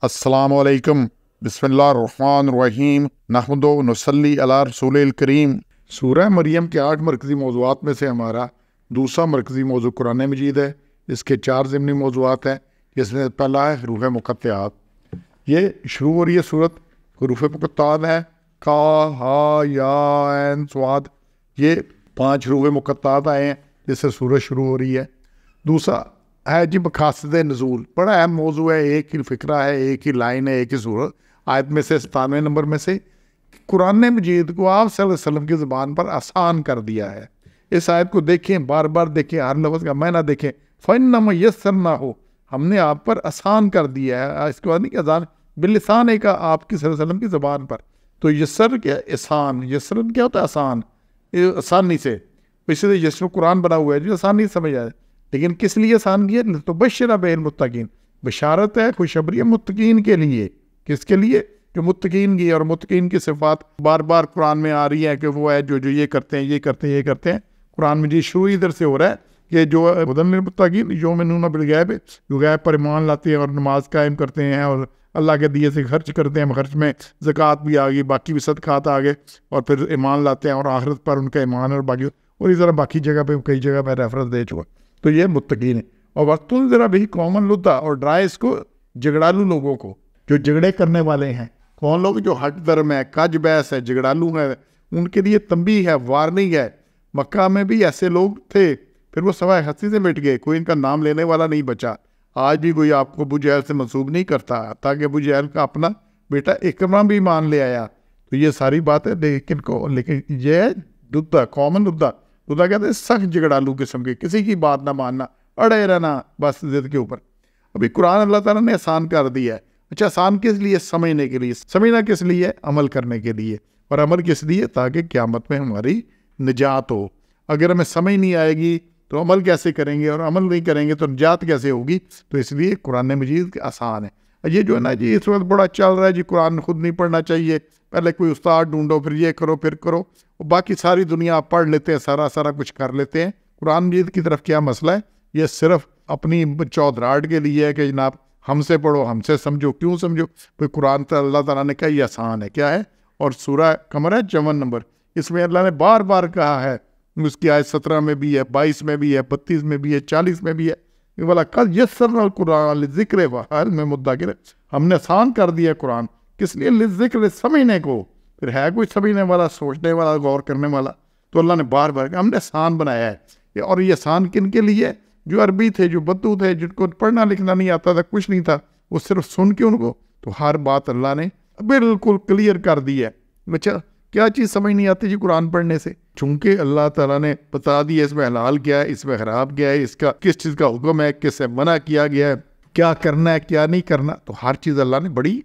السلام علیکم، بسم اللہ الرحمن الرحیم، نحمدہ و نصلی علی رسول الکریم۔ سورہ مریم کے 8 مرکزی موضوعات میں سے ہمارا دوسرا مرکزی موضوع قرآن مجید ہے۔ اس کے 4 ضمنی موضوعات ہیں، جس میں پہلا ہے حروف مقطعات۔ یہ شروع ہو رہی ہے صورت حروف مقطعات ہے، کا، ہا، یا، عین، صاد۔ یہ 5 حروف مقطعات آئے ہیں جس سے سورت شروع ہو رہی ہے۔ دوسرا ہے جی مقاصد نزول، بڑا اہم موضوع ہے، ایک ہی فقرہ ہے، ایک ہی لائن ہے، ایک ہی سورت آیت میں سے 97 نمبر میں سے قرآن مجید کو آپ صلی اللہ علیہ وسلم کی زبان پر آسان کر دیا ہے۔ اس آیت کو دیکھیں، بار بار دیکھیں، ہر لفظ کا معنی دیکھیں۔ فَإِنَّمَا يَسَّرْنَاهُ، ہم نے آپ پر آسان کر دیا ہے۔ اس کے بعد نہیں کہ آسان باللسان کا آپ کی صلی اللہ علیہ وسلم کی زبان پر۔ تو یسر کیا؟ احسان۔ یسرن کیا ہوتا ہے؟ آسان، آسانی سے۔ اس لیے یسر قرآن بنا ہوا ہے جو آسانی سے سمجھ آئے۔ لیکن کس لیے آسان کیا؟ تو بشر بہ المتقین، بشارت ہے، خوشخبری ہے متقین کے لیے۔ کس کے لیے؟ جو متقین کی، اور متقین کی صفات بار بار قرآن میں آ رہی ہے کہ وہ ہے جو یہ کرتے ہیں، یہ کرتے ہیں، یہ کرتے ہیں۔ قرآن مجید شروع ادھر سے ہو رہا ہے کہ جو ہدی للمتقین یؤمنون بالغیب، جو غیب پر ایمان لاتے ہیں اور نماز قائم کرتے ہیں اور اللہ کے دیے سے خرچ کرتے ہیں۔ خرچ میں زکوٰۃ بھی آ گئی، باقی بھی صدقات آ گئے، اور پھر ایمان لاتے ہیں اور آخرت پر ان کا ایمان، اور باقی اور اس طرح باقی جگہ پہ کئی جگہ میں ریفرنس دے چکا۔ تو یہ متقین ہے۔ اور وقتاً ذرا بھی قوماً لدا، اور ڈرائے اس کو جھگڑالو لوگوں کو، جو جھگڑے کرنے والے ہیں۔ کون لوگ؟ جو ہٹ درم ہے، کج بیس ہے، جھگڑالو ہے، ان کے لیے تنبیہ ہے، وارننگ ہے۔ مکہ میں بھی ایسے لوگ تھے، پھر وہ سوائے ہنسی سے مٹ گئے، کوئی ان کا نام لینے والا نہیں بچا۔ آج بھی کوئی آپ کو ابو جہل سے منسوب نہیں کرتا، تاکہ ابو جہل کا اپنا بیٹا اکرمہ بھی مان لے آیا۔ تو یہ ساری بات ہے، لیکن یہ ہے لدا، قوماً لدا۔ خدا کہتے ہیں سخت جھگڑالو قسم کے، کسی کی بات نہ ماننا، اڑے رہنا بس ضد کے اوپر۔ ابھی قرآن اللہ تعالیٰ نے آسان کر دیا ہے۔ اچھا، آسان کس لیے؟ سمجھنے کے لیے۔ سمجھنا کس لیے؟ عمل کرنے کے لیے۔ اور عمل کس لیے؟ تاکہ قیامت میں ہماری نجات ہو۔ اگر ہمیں سمجھ نہیں آئے گی تو عمل کیسے کریں گے، اور عمل نہیں کریں گے تو نجات کیسے ہوگی؟ تو اس لیے قرآن مجید آسان ہے۔ یہ جو ہے نا جی، اس وقت بڑا چل رہا ہے جی، قرآن خود نہیں پڑھنا چاہیے، پہلے کوئی استاد ڈھونڈو، پھر یہ کرو، پھر کرو۔ باقی ساری دنیا آپ پڑھ لیتے ہیں، سارا کچھ کر لیتے ہیں۔ قرآن مجید کی طرف کیا مسئلہ ہے؟ یہ صرف اپنی چودراہٹ کے لیے ہے کہ جناب ہم سے پڑھو، ہم سے سمجھو۔ کیوں سمجھو؟ کوئی قرآن تو اللہ تعالیٰ نے کہا یہ آسان ہے۔ کیا ہے؟ اور سورہ قمر ہے 54 نمبر، اس میں اللہ نے بار بار کہا ہے، اس کی آیت 17 میں بھی ہے، 22 میں بھی ہے، 32 میں بھی ہے، 40 میں بھی ہے، وَلَقَدْ يَسَّرْنَا الْقُرْآنَ لِلذِّكْرِ فَهَلْ مِن مُدَّكِرٍ۔ ہم نے آسان کر دیا قرآن، کس لیے؟ للذکر، سمجھنے کو۔ پھر ہے کوئی سمجھنے والا، سوچنے والا، غور کرنے والا؟ تو اللہ نے بار بار کہا ہم نے آسان بنایا ہے۔ اور یہ آسان کن کے لیے؟ جو عربی تھے، جو بدو تھے، جن کو پڑھنا لکھنا نہیں آتا تھا، کچھ نہیں تھا، وہ صرف سن کے ان کو تو ہر بات اللہ نے بالکل کلیئر کر دی ہے۔ اچھا، کیا چیز سمجھ نہیں آتی جی قرآن پڑھنے سے؟ چونکہ اللہ تعالیٰ نے بتا دیا اس میں حلال کیا ہے، اس میں حرام کیا ہے، اس کا کس چیز کا حکم ہے، کس سے منع کیا گیا ہے، کیا کرنا ہے، کیا نہیں کرنا، تو ہر چیز اللہ نے بڑی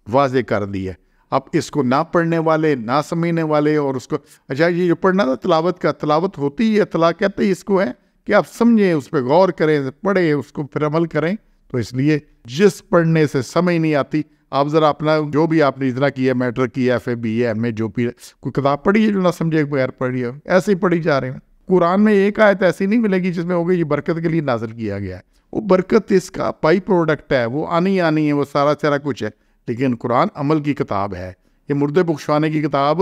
واضح کر دی ہے۔ اب اس کو نہ پڑھنے والے، نہ سمجھنے والے، اور اس کو اچھا یہ جو پڑھنا تھا تلاوت کا، تلاوت ہوتی ہے، تلا کہتے ہیں اس کو ہے کہ آپ سمجھیں، اس پہ غور کریں، پڑھیں، اس کو پھر عمل کریں۔ تو اس لیے جس پڑھنے سے سمجھ نہیں آتی، آپ ذرا اپنا جو بھی آپ نے اتنا کیا ہے، میٹرک کیا، F A, B A, M A, جو بھی کوئی کتاب پڑھی ہے جو نہ سمجھے بغیر پڑھی ہے، ایسے ہی پڑھی جا رہے ہیں۔ قرآن میں ایک آیت ایسی نہیں ملے گی جس میں ہوگا یہ برکت کے لیے نازل کیا گیا ہے۔ وہ برکت اس کا بائی پروڈکٹ ہے، وہ آنی ہے، وہ سارا کچھ ہے۔ لیکن قرآن عمل کی کتاب ہے، یہ مردے بخشوانے کی کتاب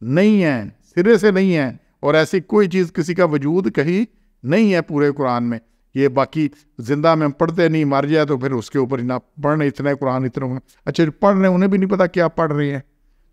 نہیں ہے، سرے سے نہیں ہے۔ اور ایسی کوئی چیز کسی کا وجود کہیں نہیں ہے پورے قرآن میں۔ یہ باقی زندہ میں ہم پڑھتے نہیں، مر جائے تو پھر اس کے اوپر نہ پڑھنے اتنا قرآن اتنا۔ اچھا، جو پڑھ رہے ہیں انہیں بھی نہیں پتا کیا پڑھ رہے ہیں۔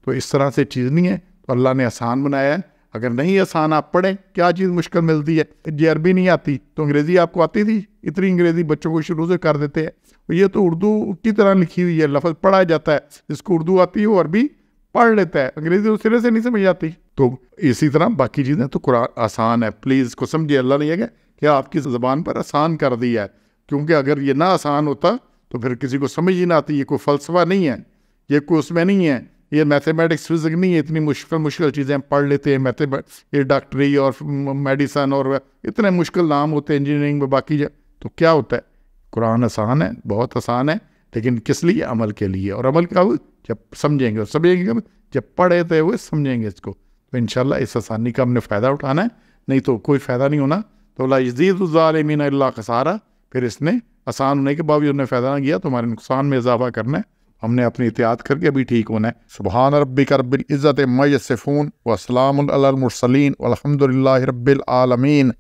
تو اس طرح سے چیز نہیں ہے، تو اللہ نے آسان بنایا ہے۔ اگر نہیں آسان آپ پڑھیں، کیا چیز مشکل ملتی ہے؟ جی عربی نہیں آتی تو انگریزی آپ کو آتی تھی؟ اتنی انگریزی بچوں کو شروع سے کر دیتے ہیں۔ یہ تو اردو کی طرح لکھی ہوئی ہے، لفظ پڑھا جاتا ہے، جس کو اردو آتی ہے وہ عربی پڑھ لیتا ہے، انگریزی اس سرے سے نہیں سمجھ آتی۔ تو اسی طرح باقی چیزیں تو قرآن آسان ہے، پلیز اس کو سمجھیے۔ اللہ نے یہ کہ آپ کی زبان پر آسان کر دیا ہے، کیونکہ اگر یہ نہ آسان ہوتا تو پھر کسی کو سمجھ ہی نہ آتی۔ یہ کوئی فلسفہ نہیں ہے، یہ کوئی اس میں نہیں ہے، یہ میتھمیٹکس فزکس نہیں ہے۔ اتنی مشکل چیزیں پڑھ لیتے ہیں، یہ ڈاکٹری اور میڈیسن اور اتنے مشکل نام ہوتے ہیں انجینئرنگ میں، باقی تو کیا ہوتا ہے؟ قرآن آسان ہے، بہت آسان ہے، لیکن کس لیے؟ عمل کے لیے۔ اور عمل کا جب سمجھیں گے جب پڑھے تھے ہوئے سمجھیں گے اس کو، تو انشاءاللہ اس آسانی کا ہم نے فائدہ اٹھانا ہے، نہیں تو کوئی فائدہ نہیں ہونا۔ تو لا یزید الظالمین الا خسارہ، پھر اس نے آسان ہونے کے باوجود نے فائدہ نہ کیا تو ہمارے نقصان میں اضافہ کرنا ہے۔ ہم نے اپنی احتیاط کر کے بھی ٹھیک ہونا ہے۔ سبحان ربک رب العزت عما یصفون وسلام علی المرسلین والحمد للہ رب العالمین۔